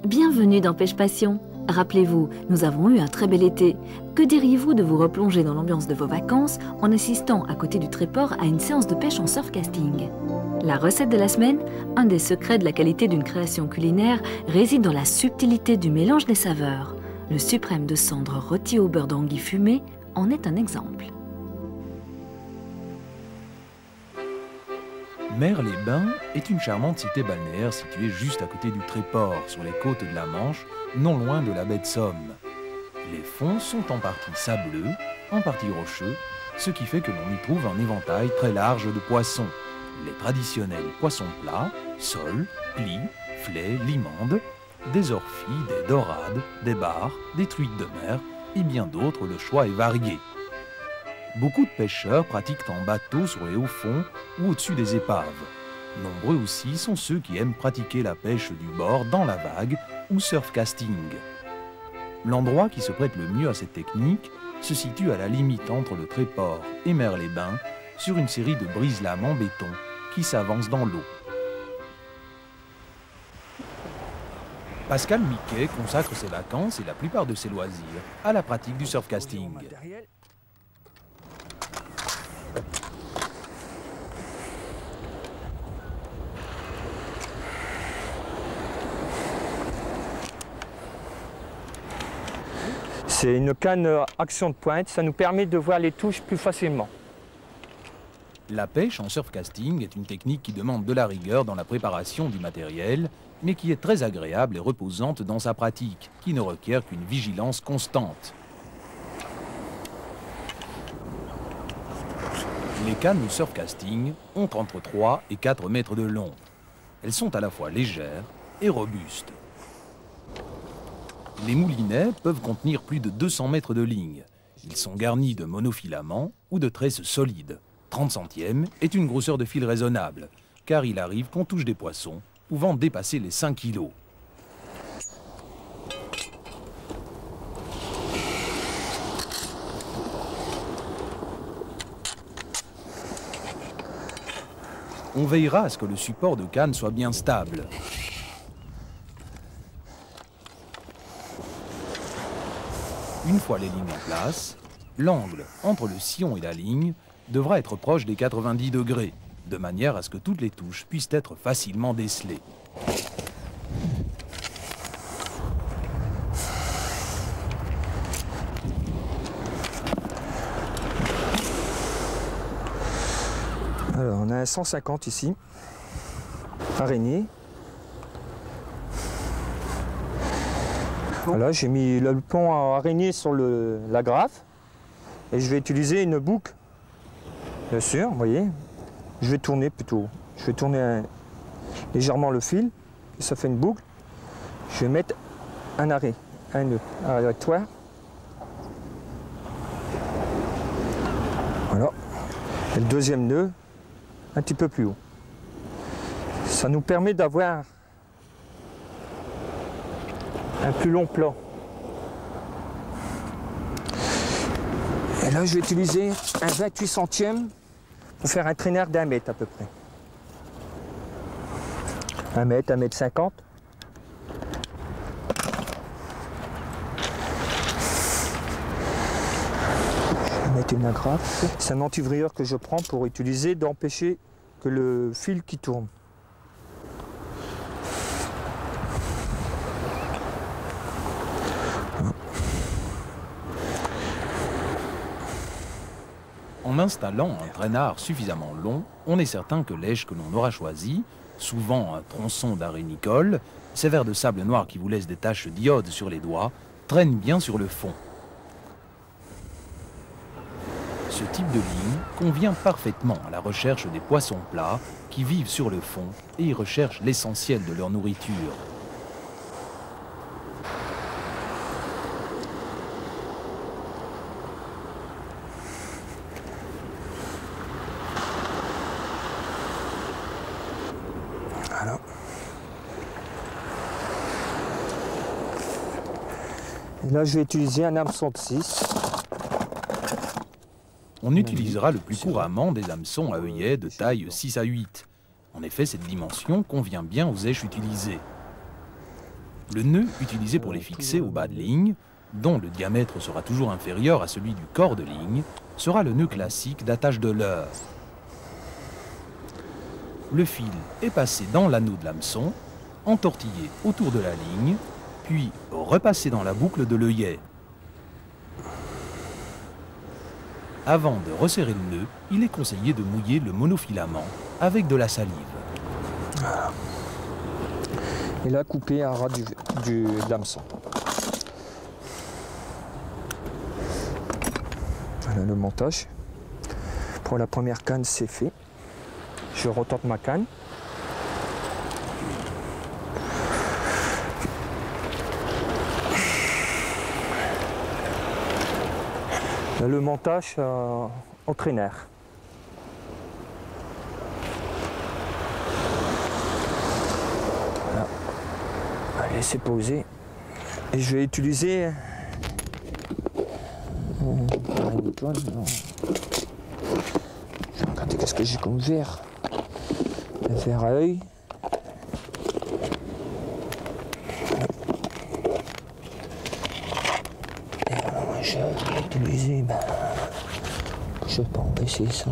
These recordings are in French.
Bienvenue dans Pêche Passion. Rappelez-vous, nous avons eu un très bel été. Que diriez-vous de vous replonger dans l'ambiance de vos vacances en assistant à côté du Tréport à une séance de pêche en surfcasting? La recette de la semaine, un des secrets de la qualité d'une création culinaire, réside dans la subtilité du mélange des saveurs. Le suprême de cendre rôti au beurre d'anguille fumé en est un exemple. Mer-les-Bains est une charmante cité balnéaire située juste à côté du Tréport, sur les côtes de la Manche, non loin de la baie de Somme. Les fonds sont en partie sableux, en partie rocheux, ce qui fait que l'on y trouve un éventail très large de poissons. Les traditionnels poissons plats, sols, plis, flets, limandes, des orphies, des dorades, des bars, des truites de mer et bien d'autres, le choix est varié. Beaucoup de pêcheurs pratiquent en bateau sur les hauts fonds ou au-dessus des épaves. Nombreux aussi sont ceux qui aiment pratiquer la pêche du bord dans la vague ou surfcasting. L'endroit qui se prête le mieux à cette technique se situe à la limite entre le Tréport et Mer-les-Bains, sur une série de brise-lames en béton qui s'avancent dans l'eau. Pascal Miquet consacre ses vacances et la plupart de ses loisirs à la pratique du surfcasting. C'est une canne action de pointe, ça nous permet de voir les touches plus facilement. La pêche en surfcasting est une technique qui demande de la rigueur dans la préparation du matériel, mais qui est très agréable et reposante dans sa pratique, qui ne requiert qu'une vigilance constante. Les cannes de surfcasting ont entre 3 et 4 mètres de long. Elles sont à la fois légères et robustes. Les moulinets peuvent contenir plus de 200 mètres de ligne. Ils sont garnis de monofilaments ou de tresses solides. 30 centièmes est une grosseur de fil raisonnable, car il arrive qu'on touche des poissons pouvant dépasser les 5 kilos. On veillera à ce que le support de canne soit bien stable. Une fois les lignes en place, l'angle entre le sillon et la ligne devra être proche des 90 degrés, de manière à ce que toutes les touches puissent être facilement décelées. Alors on a un 150 ici, araignée. Voilà, j'ai mis le pont à araignée sur la graffe et je vais utiliser une boucle, bien sûr, vous voyez. Je vais tourner plutôt, je vais tourner légèrement le fil, et ça fait une boucle. Je vais mettre un arrêt, un nœud aléatoire. Voilà, et le deuxième nœud un petit peu plus haut. Ça nous permet d'avoir un plus long plan. Et là, je vais utiliser un 28 centièmes pour faire un traîneur d'1 mètre à peu près. 1 mètre, 1 mètre 50. Je vais mettre une agrafe. C'est un antivrilleur que je prends pour utiliser d'empêcher que le fil qui tourne. En installant un traînard suffisamment long, on est certain que l'èche que l'on aura choisi, souvent un tronçon d'arénicole, ces vers de sable noir qui vous laissent des taches d'iode sur les doigts, traîne bien sur le fond. Ce type de ligne convient parfaitement à la recherche des poissons plats qui vivent sur le fond et y recherchent l'essentiel de leur nourriture. Voilà. Et là, je vais utiliser un hameçon de 6. On utilisera le plus couramment des hameçons à œillet de taille 6 à 8. En effet, cette dimension convient bien aux èches utilisées. Le nœud utilisé pour les fixer au bas de ligne, dont le diamètre sera toujours inférieur à celui du corps de ligne, sera le nœud classique d'attache de leurre. Le fil est passé dans l'anneau de l'hameçon, entortillé autour de la ligne, puis repassé dans la boucle de l'œillet. Avant de resserrer le nœud, il est conseillé de mouiller le monofilament avec de la salive. Voilà. Et là, couper à ras de l'hameçon. Voilà le montage. Pour la première canne, c'est fait. Je retente ma canne. Là, le montage au traîneur. Voilà. Allez, c'est posé. Et je vais utiliser regardez qu'est-ce que j'ai comme verre. Un verre à œil. Et alors, je vais utiliser, je peux empêcher ça.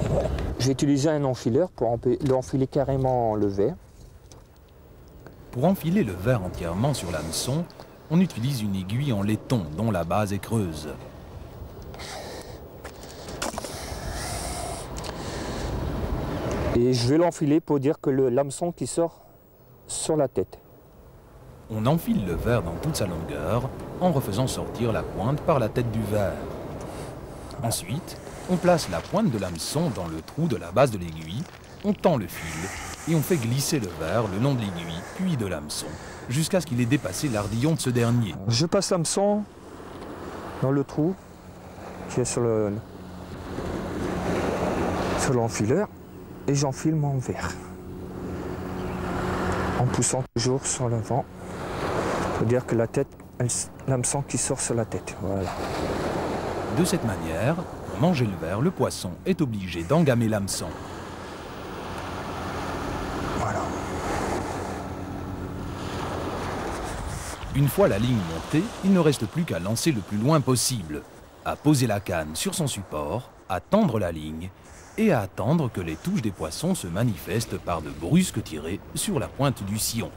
Et voilà. Je vais utiliser un enfileur pour enfiler carrément le verre. Pour enfiler le verre entièrement sur l'hameçon, on utilise une aiguille en laiton dont la base est creuse. Et je vais l'enfiler pour dire que l'hameçon qui sort sur la tête. On enfile le verre dans toute sa longueur en refaisant sortir la pointe par la tête du verre. Ensuite, on place la pointe de l'hameçon dans le trou de la base de l'aiguille, on tend le fil et on fait glisser le verre le long de l'aiguille puis de l'hameçon jusqu'à ce qu'il ait dépassé l'ardillon de ce dernier. Je passe l'hameçon dans le trou qui est sur l'enfileur et j'enfile mon verre en poussant toujours sur l'avant pour dire que la tête, l'hameçon qui sort sur la tête. Voilà. De cette manière, pour manger le verre, le poisson est obligé d'engamer l'hameçon. Voilà. Une fois la ligne montée, il ne reste plus qu'à lancer le plus loin possible, à poser la canne sur son support, à tendre la ligne et à attendre que les touches des poissons se manifestent par de brusques tirées sur la pointe du sillon.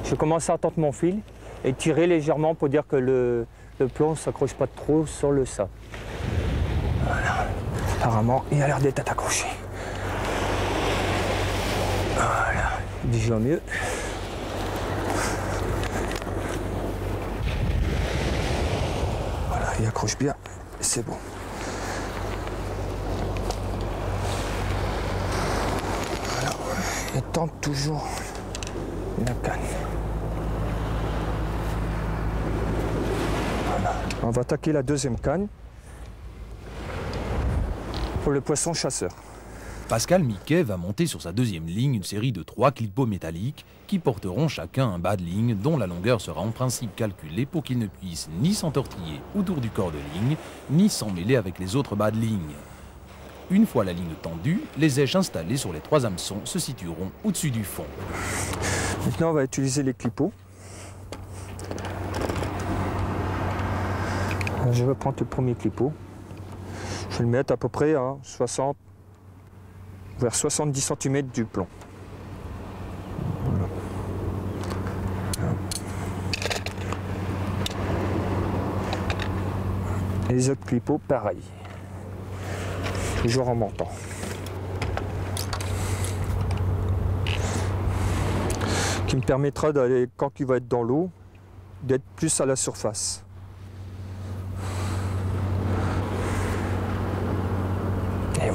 Je commence à tendre mon fil et tirer légèrement pour dire que le plomb ne s'accroche pas trop sur le sable. Voilà. Apparemment, il a l'air d'être accroché. Voilà, déjà mieux. Voilà, il accroche bien, c'est bon. Voilà, et tente toujours la canne. Voilà. On va attaquer la deuxième canne pour le poisson chasseur. Pascal Miquet va monter sur sa deuxième ligne une série de 3 clipots métalliques qui porteront chacun un bas de ligne dont la longueur sera en principe calculée pour qu'il ne puisse ni s'entortiller autour du corps de ligne, ni s'emmêler avec les autres bas de ligne. Une fois la ligne tendue, les èches installées sur les 3 hameçons se situeront au-dessus du fond. Maintenant, on va utiliser les clipots. Je vais prendre le premier clipot. Je vais le mettre à peu près à 60, vers 70 cm du plomb. Voilà. Et les autres clipots, pareil. Toujours en montant. Qui me permettra d'aller, quand il va être dans l'eau, d'être plus à la surface.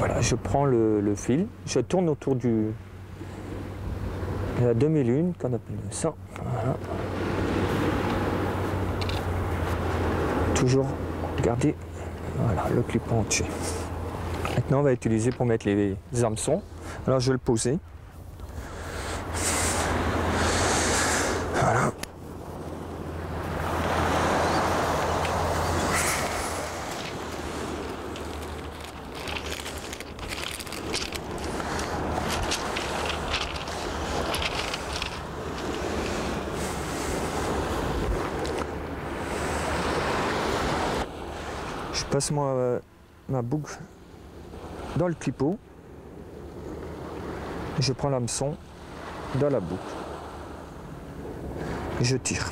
voilà, je prends le fil, je tourne autour de la demi-lune, qu'on appelle ça. Voilà. Toujours garder voilà, le clip entier. Maintenant, on va utiliser pour mettre les hameçons. Alors, je vais le poser. Voilà. Je passe ma boucle dans le clipot. Je prends l'hameçon dans la boucle. Et je tire.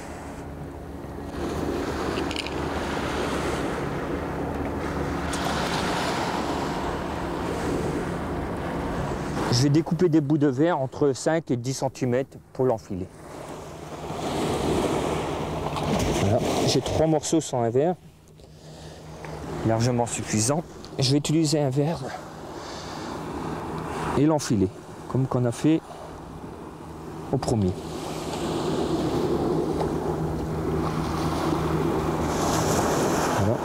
Je vais découper des bouts de verre entre 5 et 10 cm pour l'enfiler. Voilà. J'ai 3 morceaux sans un verre. Largement suffisant. Je vais utiliser un verre et l'enfiler, comme qu'on a fait au premier. Voilà.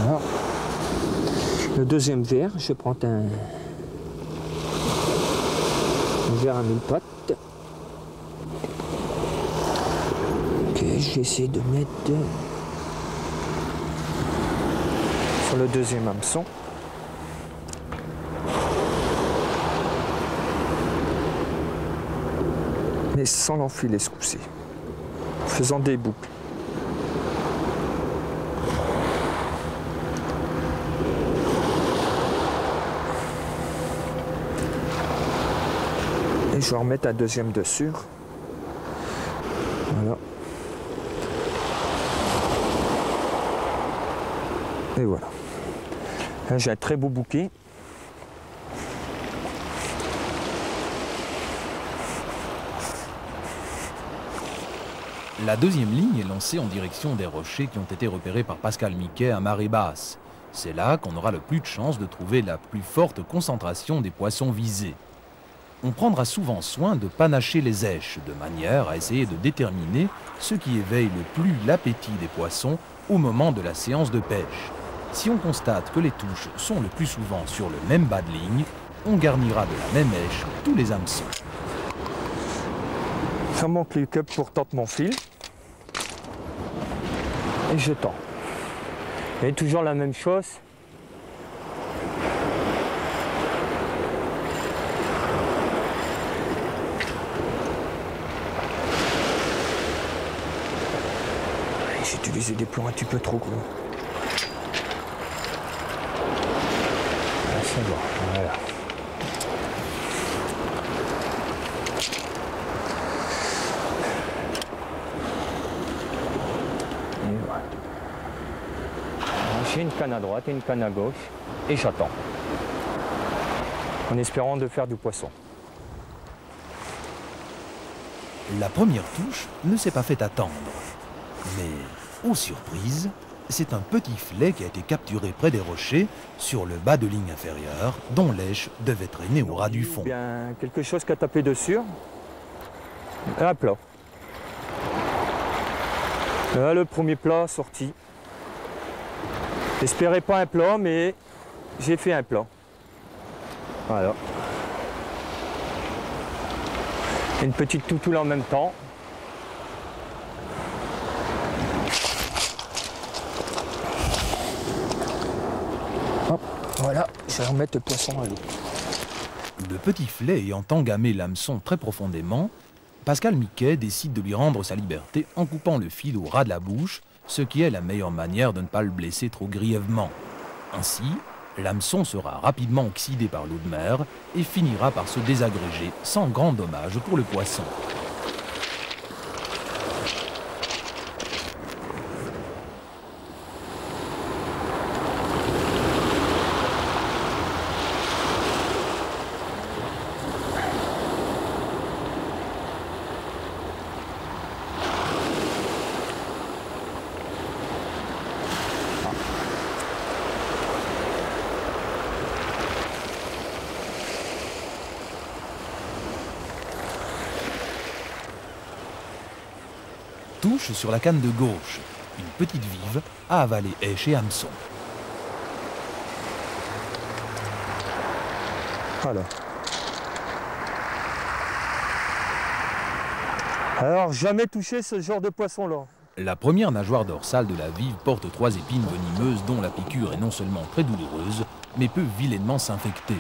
Voilà. Le deuxième verre, je prends un verre à 1000 pattes. Je vais essayer de mettre sur le deuxième hameçon. Mais sans l'enfiler ce coup-ci. En faisant des boucles. Et je vais remettre un deuxième dessus. Voilà. Et voilà. Là, j'ai un très beau bouquet. La deuxième ligne est lancée en direction des rochers qui ont été repérés par Pascal Miquet à marée basse. C'est là qu'on aura le plus de chances de trouver la plus forte concentration des poissons visés. On prendra souvent soin de panacher les èches, de manière à essayer de déterminer ce qui éveille le plus l'appétit des poissons au moment de la séance de pêche. Si on constate que les touches sont le plus souvent sur le même bas de ligne, on garnira de la même èche tous les hameçons. Je monte le cup pour tendre mon fil. Et je tends. Et toujours la même chose. J'ai utilisé des plombs un petit peu trop gros. C'est bon, voilà. Et voilà. J'ai une canne à droite et une canne à gauche et j'attends. En espérant de faire du poisson. La première touche ne s'est pas fait attendre. Mais, aux surprises, c'est un petit filet qui a été capturé près des rochers, sur le bas de ligne inférieure, dont l'èche devait traîner au ras du fond. Bien, quelque chose qui a tapé dessus. Un plat. Là, le premier plat sorti. J'espérais pas un plat, mais j'ai fait un plat. Voilà. Une petite toutoule en même temps. Hop, voilà, je vais remettre le poisson à l'eau. Le petit filet ayant engamé l'hameçon très profondément, Pascal Miquet décide de lui rendre sa liberté en coupant le fil au ras de la bouche, ce qui est la meilleure manière de ne pas le blesser trop grièvement. Ainsi, l'hameçon sera rapidement oxydé par l'eau de mer et finira par se désagréger sans grand dommage pour le poisson. touche sur la canne de gauche. Une petite vive à avaler èche et hameçon. Voilà. Alors, jamais touché ce genre de poisson-là. La première nageoire dorsale de la vive porte 3 épines venimeuses dont la piqûre est non seulement très douloureuse, mais peut vilainement s'infecter.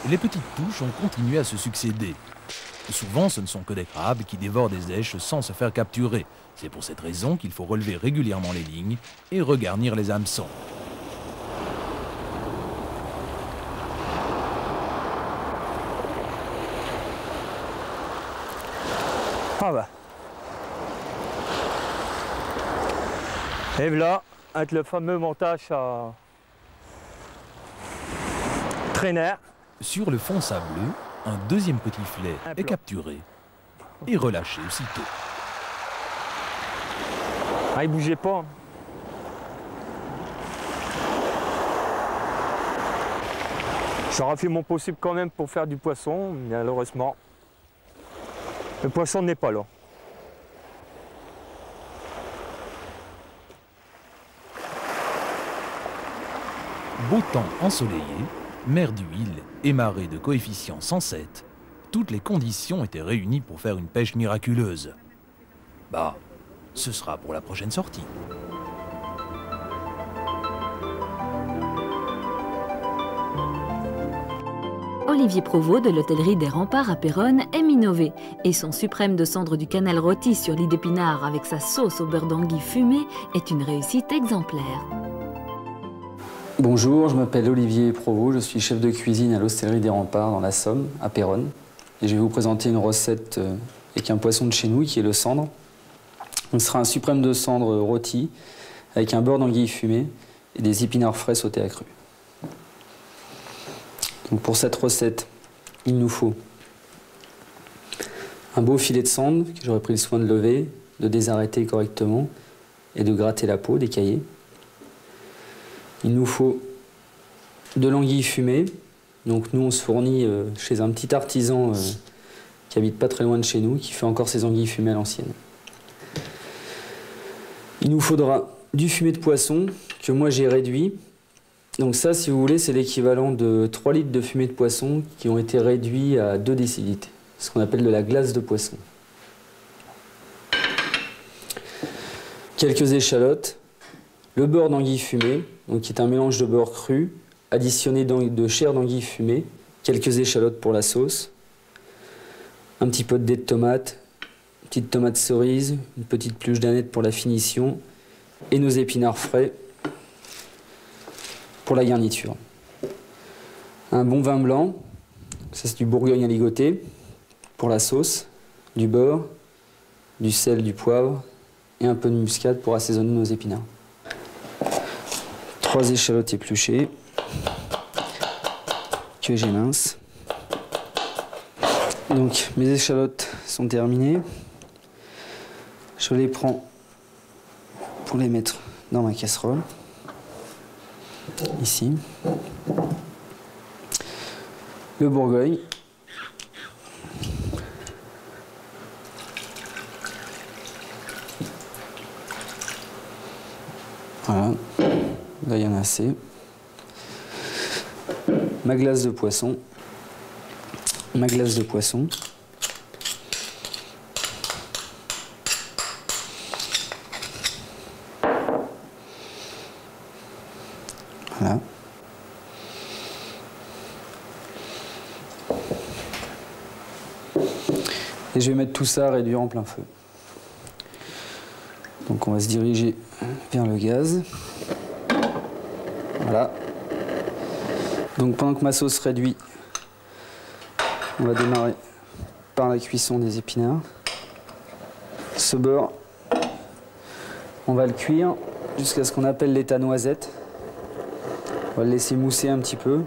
Les petites touches ont continué à se succéder. Souvent, ce ne sont que des crabes qui dévorent des èches sans se faire capturer. C'est pour cette raison qu'il faut relever régulièrement les lignes et regarnir les hameçons. Ah bah. Et voilà, avec le fameux montage à traîner. Sur le fond sableux, un deuxième petit filet est capturé et relâché aussitôt. Ah, il bougeait pas. J'aurais fait mon possible quand même pour faire du poisson, mais malheureusement, le poisson n'est pas là. Beau temps ensoleillé, mer d'huile et marée de coefficient 107, toutes les conditions étaient réunies pour faire une pêche miraculeuse. Bah, ce sera pour la prochaine sortie. Olivier Provost de l'hôtellerie des Remparts à Péronne aime innover et son suprême de cendre du canal rôti sur lit d'épinard avec sa sauce au beurre d'anguille fumée est une réussite exemplaire. Bonjour, je m'appelle Olivier Provost, je suis chef de cuisine à l'hostellerie des Remparts dans la Somme, à Péronne. Et je vais vous présenter une recette avec un poisson de chez nous qui est le cendre. Ce sera un suprême de cendre rôti avec un beurre d'anguille fumé et des épinards frais sautés à cru. Donc pour cette recette, il nous faut un beau filet de cendre que j'aurais pris le soin de lever, de désarrêter correctement et de gratter la peau, d'écailler. Il nous faut de l'anguille fumée. Donc nous, on se fournit chez un petit artisan qui habite pas très loin de chez nous, qui fait encore ses anguilles fumées à l'ancienne. Il nous faudra du fumet de poisson que moi j'ai réduit. Donc ça, si vous voulez, c'est l'équivalent de 3 litres de fumet de poisson qui ont été réduits à 2 décilitres, ce qu'on appelle de la glace de poisson. Quelques échalotes, le beurre d'anguille fumée, donc qui est un mélange de beurre cru, additionné de chair d'anguille fumée, quelques échalotes pour la sauce, un petit peu de dés de tomate, une petite tomate cerise, une petite pluche d'aneth pour la finition, et nos épinards frais pour la garniture. Un bon vin blanc, ça c'est du Bourgogne à ligoter, pour la sauce, du beurre, du sel, du poivre, et un peu de muscade pour assaisonner nos épinards. 3 échalotes épluchées que j'émince. Donc mes échalotes sont terminées. Je les prends pour les mettre dans ma casserole. Ici. Le Bourgogne. Voilà. Là, il y en a assez. Ma glace de poisson. Ma glace de poisson. Voilà. Et je vais mettre tout ça à réduire en plein feu. Donc on va se diriger vers le gaz. Voilà. Donc pendant que ma sauce réduit, on va démarrer par la cuisson des épinards. Ce beurre, on va le cuire jusqu'à ce qu'on appelle l'état noisette. On va le laisser mousser un petit peu.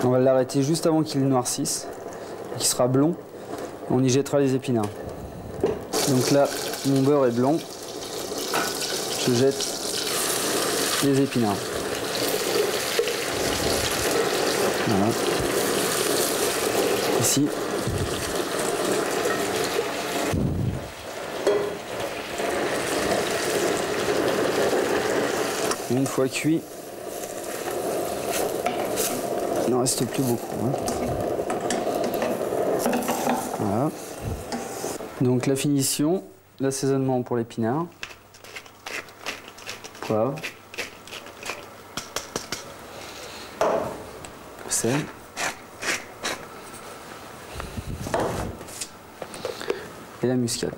On va l'arrêter juste avant qu'il noircisse, qu'il sera blond. on y jettera les épinards. Donc là, mon beurre est blanc. Je jette les épinards. Voilà. Ici. Une fois cuit, il n'en reste plus beaucoup. Hein. Voilà. Donc la finition, l'assaisonnement pour l'épinard, poivre, sel, et la muscade.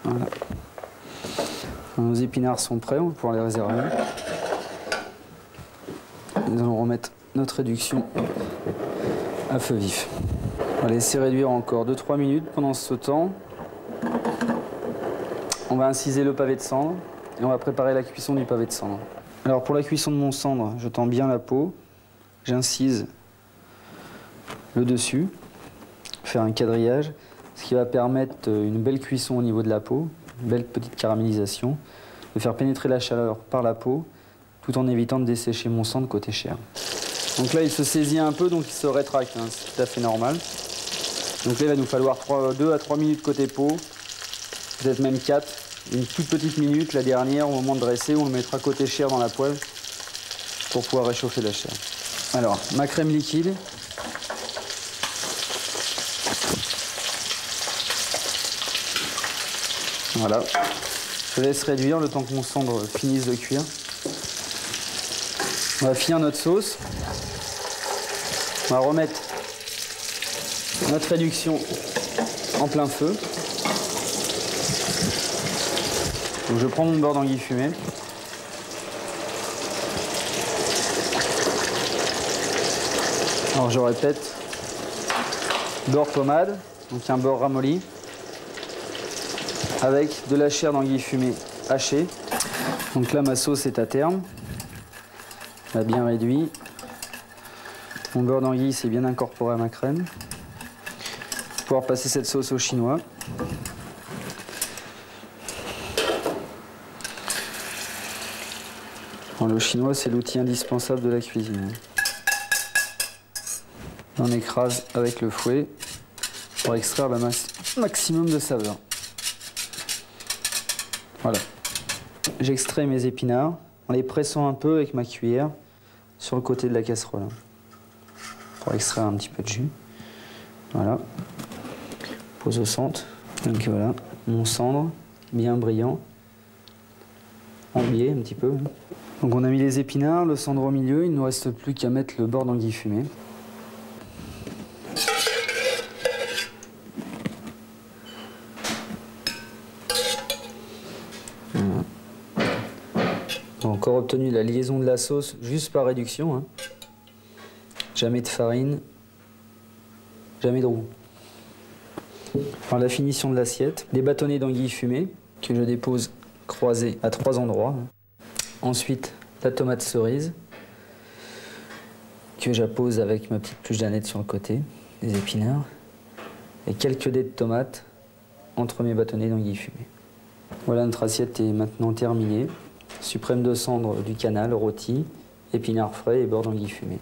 Voilà. Nos épinards sont prêts, on va pouvoir les réserver. Nous allons remettre notre réduction à feu vif. On va laisser réduire encore 2-3 minutes. Pendant ce temps, on va inciser le pavé de cendre et on va préparer la cuisson du pavé de cendre. Alors pour la cuisson de mon cendre, je tends bien la peau, j'incise le dessus, faire un quadrillage, ce qui va permettre une belle cuisson au niveau de la peau, une belle petite caramélisation, de faire pénétrer la chaleur par la peau, tout en évitant de dessécher mon cendre côté chair. Donc là, il se saisit un peu, donc il se rétracte, hein, c'est tout à fait normal. Donc là, il va nous falloir 2 à 3 minutes côté peau, peut-être même 4. Une toute petite minute, la dernière, au moment de dresser, on le mettra côté chair dans la poêle pour pouvoir réchauffer la chair. Alors, ma crème liquide. Voilà. Je laisse réduire le temps que mon cendre finisse de cuire. On va finir notre sauce. On va remettre notre réduction en plein feu. Donc je prends mon beurre d'anguille fumé. Alors je répète, beurre pommade, donc un beurre ramolli, avec de la chair d'anguille fumée hachée. Donc là ma sauce est à terme. Elle a bien réduit. Mon beurre d'anguille s'est bien incorporé à ma crème. Je vais pouvoir passer cette sauce au chinois. Alors, le chinois, c'est l'outil indispensable de la cuisine. On écrase avec le fouet pour extraire le maximum de saveur. Voilà. J'extrais mes épinards en les pressant un peu avec ma cuillère sur le côté de la casserole pour extraire un petit peu de jus. Voilà. Pose au centre. Donc voilà, mon cendre bien brillant. En biais un petit peu. Donc on a mis les épinards, le cendre au milieu, il ne nous reste plus qu'à mettre le beurre d'anguille fumé. Voilà. On a encore obtenu la liaison de la sauce juste par réduction. Hein. Jamais de farine, jamais de roux. Alors la finition de l'assiette, des bâtonnets d'anguille fumée que je dépose croisés à 3 endroits. Ensuite, la tomate cerise que j'appose avec ma petite pluche d'aneth sur le côté, des épinards, et quelques dés de tomates entre mes bâtonnets d'anguille fumée. Voilà, notre assiette est maintenant terminée. Suprême de cendre du canal, rôti, épinards frais et beurre d'anguille fumée.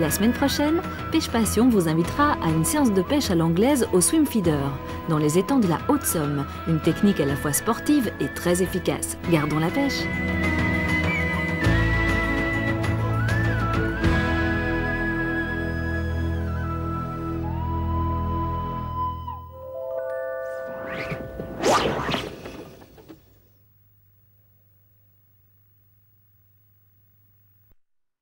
La semaine prochaine, Pêche Passion vous invitera à une séance de pêche à l'anglaise au swim feeder, dans les étangs de la Haute-Somme, une technique à la fois sportive et très efficace. Gardons la pêche!